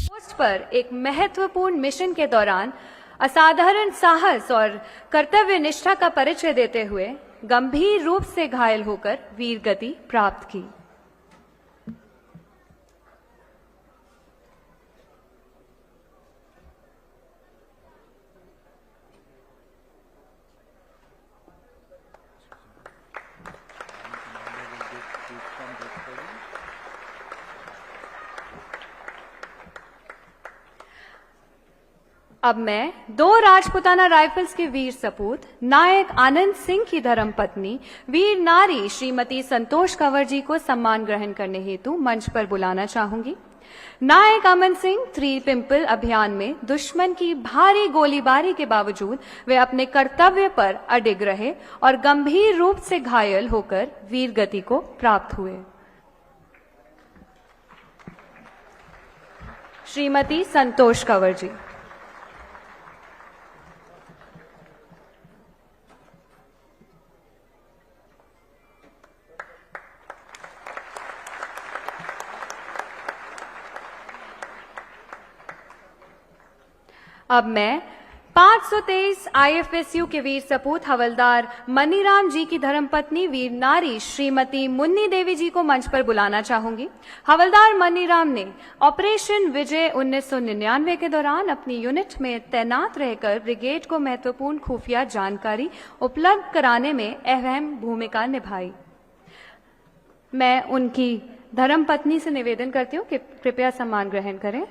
Post पर एक महत्वपूर्ण मिशन के दौरान असाधारण साहस और कर्तव्य निष्ठा का परिचय देते हुए गंभीर रूप से घायल होकर वीर गति प्राप्त की। अब मैं दो राजपुताना राइफल्स के वीर सपूत नायक आनंद सिंह की धर्मपत्नी वीर नारी श्रीमती संतोष कंवर जी को सम्मान ग्रहण करने हेतु मंच पर बुलाना चाहूंगी। नायक अमन सिंह थ्री पिंपल अभियान में दुश्मन की भारी गोलीबारी के बावजूद वे अपने कर्तव्य पर अडिग रहे और गंभीर रूप से घायल होकर वीर गति को प्राप्त हुए। श्रीमती संतोष कंवर जी। अब मैं 523 IFSU के वीर सपूत हवलदार मनीराम जी की धर्मपत्नी वीर नारी श्रीमती मुन्नी देवी जी को मंच पर बुलाना चाहूंगी। हवलदार मनीराम ने ऑपरेशन विजय 1999 के दौरान अपनी यूनिट में तैनात रहकर ब्रिगेड को महत्वपूर्ण खुफिया जानकारी उपलब्ध कराने में अहम भूमिका निभाई। मैं उनकी धर्मपत्नी से निवेदन करती हूँ कि कृपया सम्मान ग्रहण करें।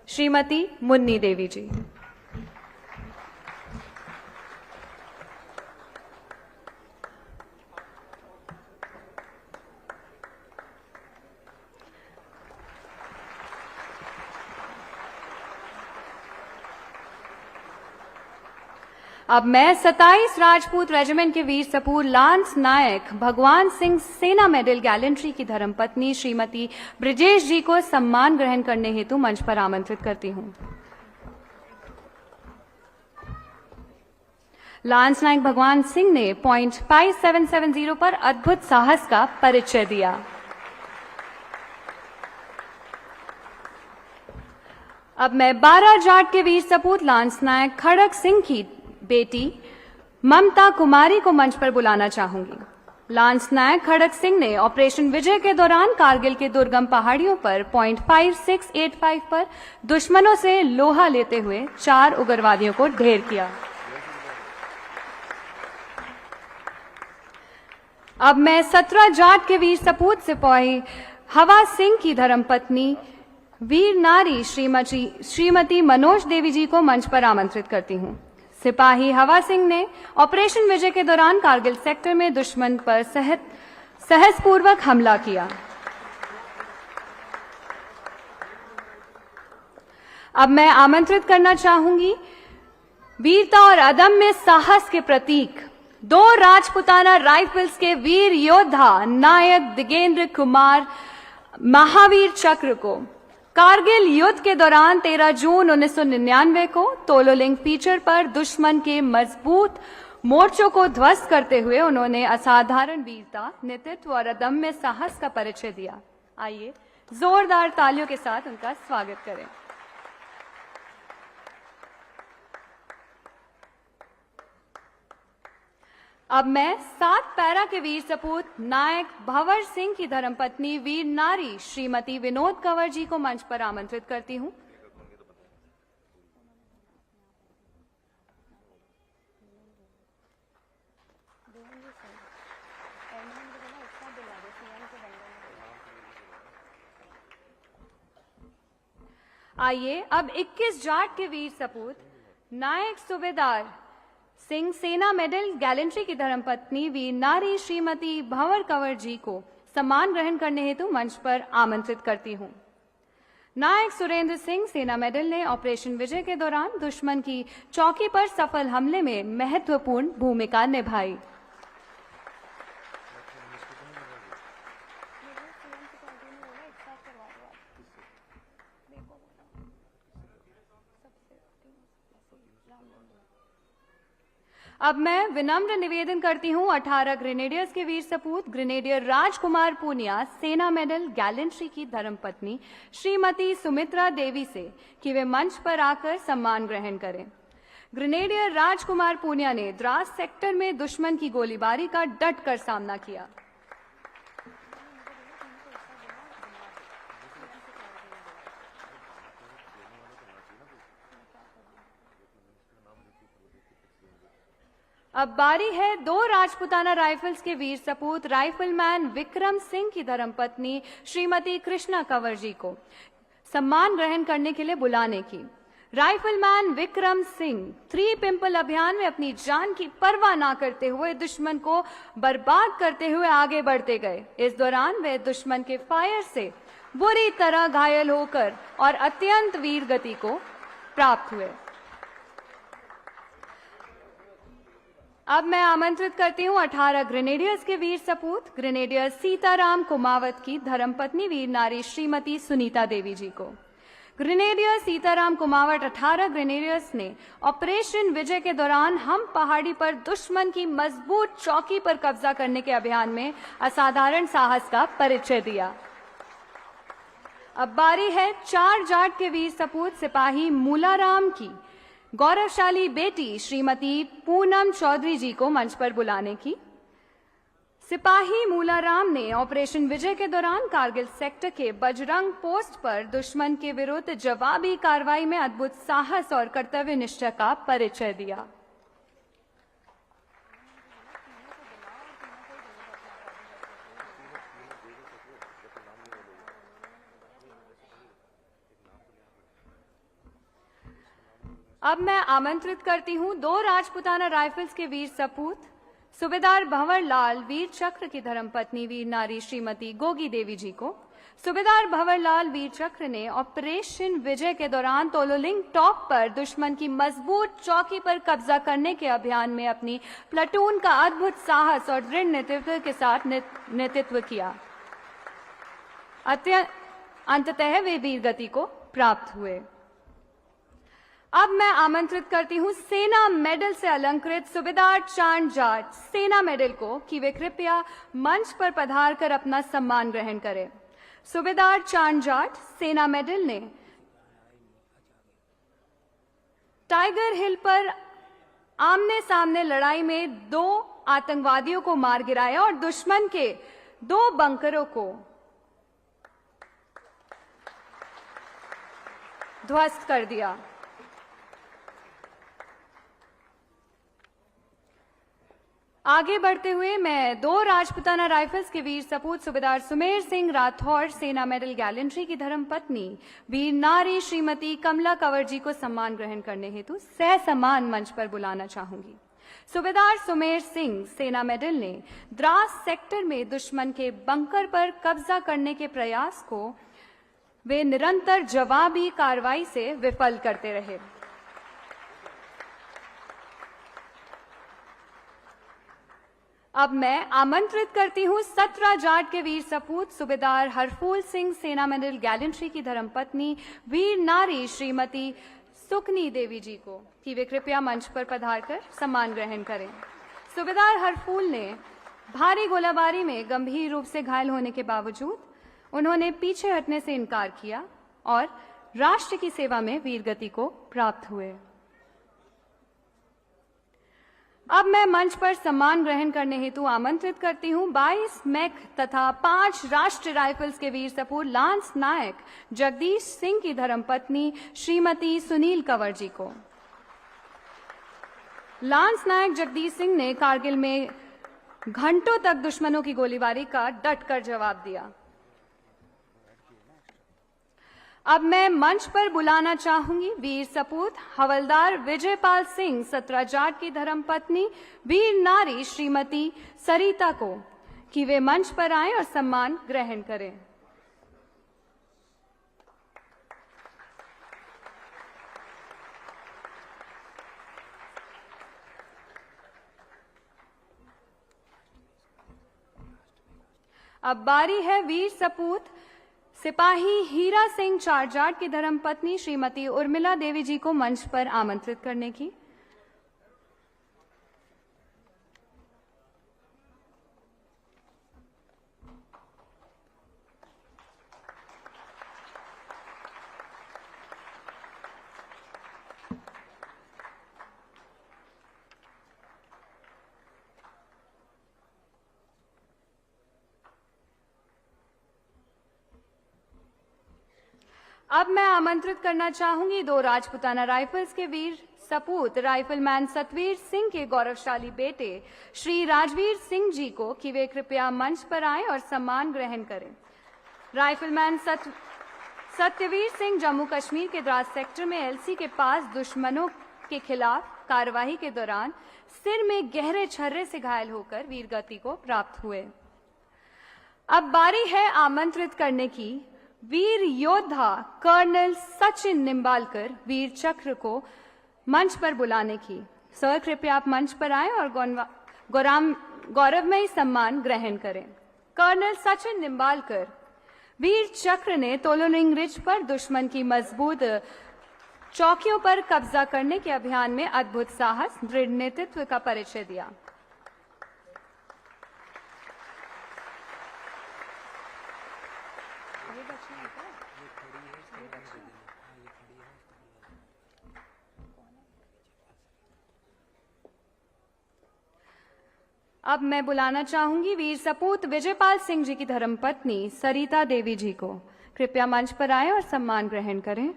श्रीमती मुन्नी देवी जी। अब मैं 27 राजपूत रेजिमेंट के वीर सपूत लांस नायक भगवान सिंह सेना मेडल गैलेंट्री की धर्मपत्नी श्रीमती ब्रिजेश जी को सम्मान ग्रहण करने हेतु मंच पर आमंत्रित करती हूं। लांस नायक भगवान सिंह ने पॉइंट 5770 पर अद्भुत साहस का परिचय दिया। अब मैं 12 जाट के वीर सपूत लांस नायक खड़क सिंह की बेटी ममता कुमारी को मंच पर बुलाना चाहूंगी। लांस नायक खड़क सिंह ने ऑपरेशन विजय के दौरान कारगिल के दुर्गम पहाड़ियों पर पॉइंट 5685 पर दुश्मनों से लोहा लेते हुए 4 उग्रवादियों को ढेर किया। अब मैं 17 जाट के वीर सपूत सिपाही हवा सिंह की धर्मपत्नी वीर नारी श्रीमती मनोज देवी जी को मंच पर आमंत्रित करती हूं। सिपाही हवा सिंह ने ऑपरेशन विजय के दौरान कारगिल सेक्टर में दुश्मन पर साहसपूर्वक हमला किया। अब मैं आमंत्रित करना चाहूंगी वीरता और अदम्य साहस के प्रतीक 2 राजपुताना राइफल्स के वीर योद्धा नायक दिगेंद्र कुमार महावीर चक्र को। कारगिल युद्ध के दौरान 13 जून 1999 को तोलोलिंग फीचर पर दुश्मन के मजबूत मोर्चों को ध्वस्त करते हुए उन्होंने असाधारण वीरता, नेतृत्व और अदम्य साहस का परिचय दिया। आइए जोरदार तालियों के साथ उनका स्वागत करें। अब मैं 7 पैरा के वीर सपूत नायक भंवर सिंह की धर्मपत्नी वीर नारी श्रीमती विनोद कंवर जी को मंच पर आमंत्रित करती हूं। आइए अब 21 जाट के वीर सपूत नायक सूबेदार सिंह सेना मेडल गैलेंट्री की धर्मपत्नी वीर नारी श्रीमती भंवर कंवर जी को सम्मान ग्रहण करने हेतु मंच पर आमंत्रित करती हूं। नायक सुरेंद्र सिंह सेना मेडल ने ऑपरेशन विजय के दौरान दुश्मन की चौकी पर सफल हमले में महत्वपूर्ण भूमिका निभाई। अब मैं विनम्र निवेदन करती हूं 18 ग्रेनेडियर्स के वीर सपूत ग्रेनेडियर राजकुमार पूनिया सेना मेडल गैलेंट्री की धर्मपत्नी श्रीमती सुमित्रा देवी से कि वे मंच पर आकर सम्मान ग्रहण करें। ग्रेनेडियर राजकुमार पूनिया ने द्रास सेक्टर में दुश्मन की गोलीबारी का डट कर सामना किया। अब बारी है 2 राजपुताना राइफल्स के वीर सपूत राइफलमैन विक्रम सिंह की धर्मपत्नी श्रीमती कृष्णा कंवर जी को सम्मान ग्रहण करने के लिए बुलाने की। राइफलमैन विक्रम सिंह 3 पिंपल अभियान में अपनी जान की परवाह ना करते हुए दुश्मन को बर्बाद करते हुए आगे बढ़ते गए। इस दौरान वे दुश्मन के फायर से बुरी तरह घायल होकर और अत्यंत वीर गति को प्राप्त हुए। अब मैं आमंत्रित करती हूं 18 ग्रेनेडियर्स के वीर सपूत ग्रेनेडियर सीताराम कुमावत की धर्मपत्नी वीर नारी श्रीमती सुनीता देवी जी को। ग्रेनेडियर सीताराम कुमावत 18 ग्रेनेडियर्स ने ऑपरेशन विजय के दौरान हम पहाड़ी पर दुश्मन की मजबूत चौकी पर कब्जा करने के अभियान में असाधारण साहस का परिचय दिया। अब बारी है 4 जाट के वीर सपूत सिपाही मूलाराम की गौरवशाली बेटी श्रीमती पूनम चौधरी जी को मंच पर बुलाने की। सिपाही मूलाराम ने ऑपरेशन विजय के दौरान कारगिल सेक्टर के बजरंग पोस्ट पर दुश्मन के विरुद्ध जवाबी कार्रवाई में अद्भुत साहस और कर्तव्य निष्ठा का परिचय दिया। अब मैं आमंत्रित करती हूं 2 राजपुताना राइफल्स के वीर सपूत सूबेदार भंवर लाल वीर चक्र की धर्मपत्नी वीर नारी श्रीमती गोगी देवी जी को। सूबेदार भंवर लाल वीर चक्र ने ऑपरेशन विजय के दौरान तोलोलिंग टॉप पर दुश्मन की मजबूत चौकी पर कब्जा करने के अभियान में अपनी प्लाटून का अद्भुत साहस और दृढ़ नेतृत्व के साथ नेतृत्व किया। अंततः वे वीर गति को प्राप्त हुए। अब मैं आमंत्रित करती हूं सेना मेडल से अलंकृत सूबेदार चांद जाट सेना मेडल को कि वे कृपया मंच पर पधार कर अपना सम्मान ग्रहण करें। सूबेदार चांद जाट सेना मेडल ने टाइगर हिल पर आमने सामने लड़ाई में 2 आतंकवादियों को मार गिराया और दुश्मन के 2 बंकरों को ध्वस्त कर दिया। आगे बढ़ते हुए मैं 2 राजपुताना राइफल्स के वीर सपूत सूबेदार सुमेर सिंह राठौर सेना मेडल गैलेंट्री की धर्मपत्नी वीर नारी श्रीमती कमला कंवर जी को सम्मान ग्रहण करने हेतु सह सम्मान मंच पर बुलाना चाहूंगी। सूबेदार सुमेर सिंह सेना मेडल ने द्रास सेक्टर में दुश्मन के बंकर पर कब्जा करने के प्रयास को वे निरंतर जवाबी कार्रवाई से विफल करते रहे। अब मैं आमंत्रित करती हूं 17 जाट के वीर सपूत सूबेदार हरफूल सिंह सेना मेडल गैलेंट्री की धर्मपत्नी वीर नारी श्रीमती सुकनी देवी जी को कि वे कृपया मंच पर पधार कर सम्मान ग्रहण करें। सूबेदार हरफूल ने भारी गोलाबारी में गंभीर रूप से घायल होने के बावजूद उन्होंने पीछे हटने से इनकार किया और राष्ट्र की सेवा में वीरगति को प्राप्त हुए। अब मैं मंच पर सम्मान ग्रहण करने हेतु आमंत्रित करती हूं 22 मैक तथा 5 राष्ट्रीय राइफल्स के वीर सपूत लांस नायक जगदीश सिंह की धर्मपत्नी श्रीमती सुनील कंवर जी को। लांस नायक जगदीश सिंह ने कारगिल में घंटों तक दुश्मनों की गोलीबारी का डटकर जवाब दिया। अब मैं मंच पर बुलाना चाहूंगी वीर सपूत हवलदार विजयपाल सिंह 17 जाट की धर्मपत्नी वीर नारी श्रीमती सरिता को कि वे मंच पर आएं और सम्मान ग्रहण करें। अब बारी है वीर सपूत सिपाही हीरा सिंह 4 जाट की धर्मपत्नी श्रीमती उर्मिला देवी जी को मंच पर आमंत्रित करने की। अब मैं आमंत्रित करना चाहूंगी दो राजपुताना राइफल्स के वीर सपूत राइफलमैन सतवीर सिंह के गौरवशाली बेटे श्री राजवीर सिंह जी को कि वे कृपया मंच पर आएं और सम्मान ग्रहण करें। राइफलमैन सत्यवीर सिंह जम्मू कश्मीर के द्रास सेक्टर में एलसी के पास दुश्मनों के खिलाफ कार्रवाई के दौरान सिर में गहरे छर्रे से घायल होकर वीरगति को प्राप्त हुए। अब बारी है आमंत्रित करने की वीर योद्धा कर्नल सचिन निम्बालकर वीर चक्र को मंच पर बुलाने की। सर कृपया आप मंच पर आएं और गौरवमयी सम्मान ग्रहण करें। कर्नल सचिन निम्बालकर वीर चक्र ने तोलोलिंग रिज पर दुश्मन की मजबूत चौकियों पर कब्जा करने के अभियान में अद्भुत साहस, दृढ़ नेतृत्व का परिचय दिया। अब मैं बुलाना चाहूंगी वीर सपूत विजयपाल सिंह जी की धर्मपत्नी सरिता देवी जी को। कृपया मंच पर आएं और सम्मान ग्रहण करें।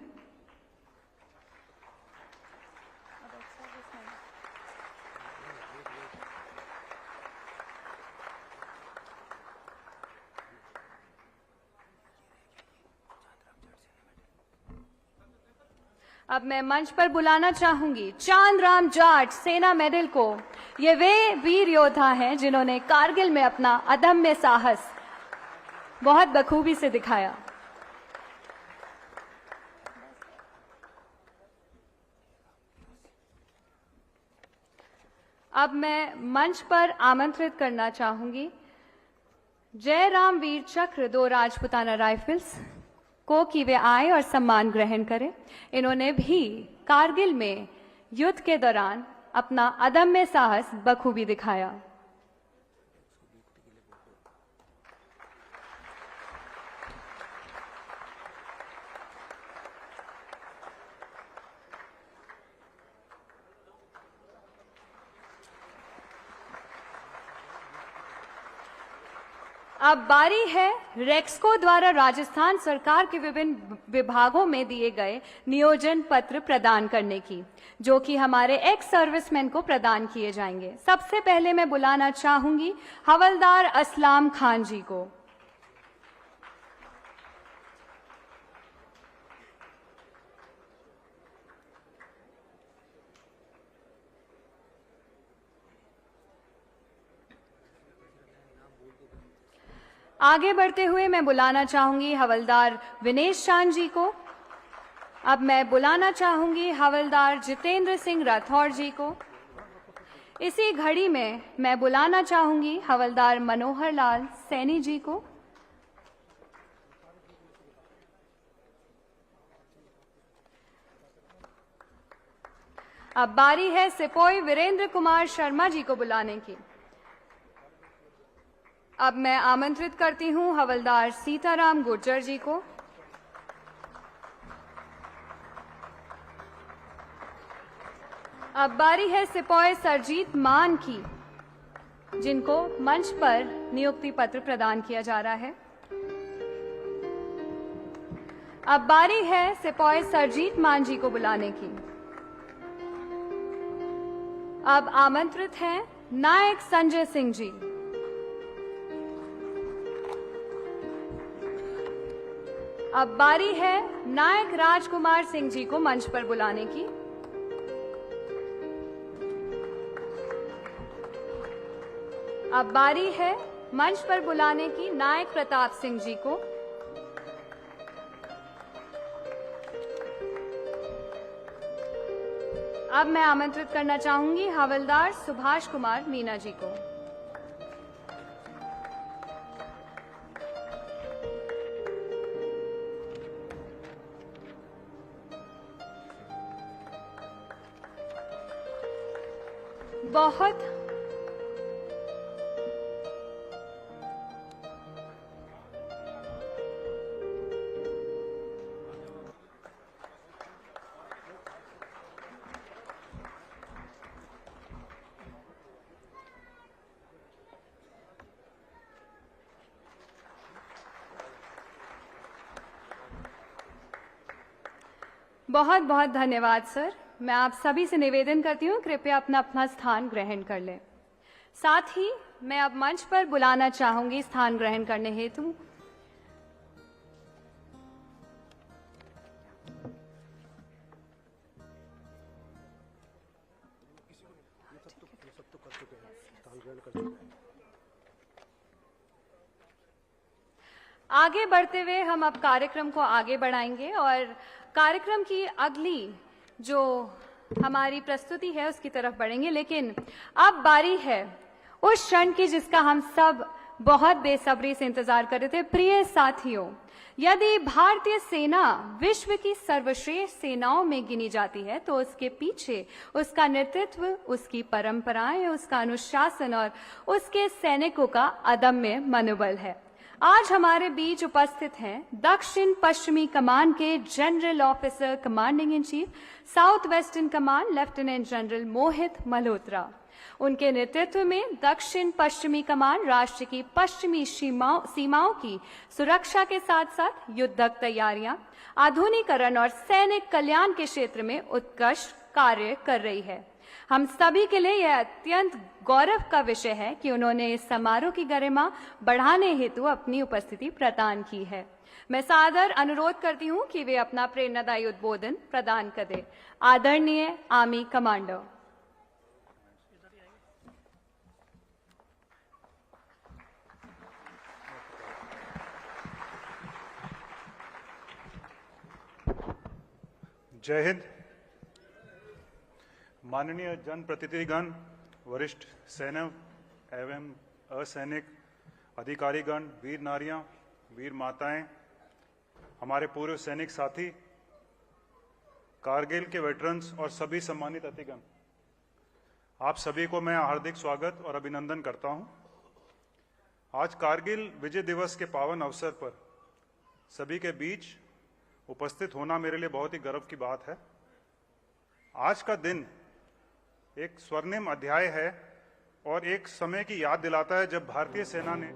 अब मैं मंच पर बुलाना चाहूंगी चांदराम जाट सेना मेडल को। ये वे वीर योद्धा हैं जिन्होंने कारगिल में अपना अदम्य साहस बहुत बखूबी से दिखाया। अब मैं मंच पर आमंत्रित करना चाहूंगी जयराम वीर चक्र दो राजपुताना राइफल्स को कि वे आए और सम्मान ग्रहण करें। इन्होंने भी कारगिल में युद्ध के दौरान अपना अदम्य साहस बखूबी दिखाया। अब बारी है रेक्सको द्वारा राजस्थान सरकार के विभिन्न विभागों में दिए गए नियोजन पत्र प्रदान करने की, जो कि हमारे एक्स सर्विसमैन को प्रदान किए जाएंगे। सबसे पहले मैं बुलाना चाहूंगी हवलदार असलाम खान जी को। आगे बढ़ते हुए मैं बुलाना चाहूंगी हवलदार विनेश चांद जी को। अब मैं बुलाना चाहूंगी हवलदार जितेंद्र सिंह राठौर जी को। इसी घड़ी में मैं बुलाना चाहूंगी हवलदार मनोहर लाल सैनी जी को। अब बारी है सिपोही वीरेंद्र कुमार शर्मा जी को बुलाने की। अब मैं आमंत्रित करती हूं हवलदार सीताराम गुर्जर जी को। अब बारी है सिपाही सरजीत मान की, जिनको मंच पर नियुक्ति पत्र प्रदान किया जा रहा है। अब बारी है सिपाही सरजीत मान जी को बुलाने की। अब आमंत्रित हैं नायक संजय सिंह जी। अब बारी है नायक राजकुमार सिंह जी को मंच पर बुलाने की। अब बारी है मंच पर बुलाने की नायक प्रताप सिंह जी को। अब मैं आमंत्रित करना चाहूंगी हवलदार सुभाष कुमार मीना जी को। बहुत बहुत बहुत धन्यवाद सर। मैं आप सभी से निवेदन करती हूँ कृपया अपना अपना स्थान ग्रहण कर लें। साथ ही मैं अब मंच पर बुलाना चाहूंगी स्थान ग्रहण करने हेतु आगे बढ़ते हुए हम अब कार्यक्रम को आगे बढ़ाएंगे और कार्यक्रम की अगली जो हमारी प्रस्तुति है उसकी तरफ बढ़ेंगे। लेकिन अब बारी है उस क्षण की जिसका हम सब बहुत बेसब्री से इंतजार कर रहे थे। प्रिय साथियों, यदि भारतीय सेना विश्व की सर्वश्रेष्ठ सेनाओं में गिनी जाती है तो उसके पीछे उसका नेतृत्व, उसकी परंपराएं, उसका अनुशासन और उसके सैनिकों का अदम्य मनोबल है। आज हमारे बीच उपस्थित हैं दक्षिण पश्चिमी कमान के general officer commanding in chief south western कमान लेफ्टिनेंट जनरल मोहित मल्होत्रा। उनके नेतृत्व में दक्षिण पश्चिमी कमान राष्ट्र की पश्चिमी सीमाओं की सुरक्षा के साथ साथ युद्धक तैयारियां, आधुनिकीकरण और सैनिक कल्याण के क्षेत्र में उत्कृष्ट कार्य कर रही है। हम सभी के लिए यह अत्यंत गौरव का विषय है कि उन्होंने इस समारोह की गरिमा बढ़ाने हेतु अपनी उपस्थिति प्रदान की है। मैं सादर अनुरोध करती हूं कि वे अपना प्रेरणादायी उद्बोधन प्रदान करें। आदरणीय आर्मी कमांडर। जय हिंद। माननीय जनप्रतिनिधिगण, वरिष्ठ सैनिक एवं असैनिक अधिकारीगण, वीर नारियां, वीर माताएं, हमारे पूर्व सैनिक साथी, कारगिल के वेटरन्स और सभी सम्मानित अतिथिगण, आप सभी को मैं हार्दिक स्वागत और अभिनंदन करता हूं। आज कारगिल विजय दिवस के पावन अवसर पर सभी के बीच उपस्थित होना मेरे लिए बहुत ही गर्व की बात है। आज का दिन एक स्वर्णिम अध्याय है और एक समय की याद दिलाता है जब भारतीय सेना ने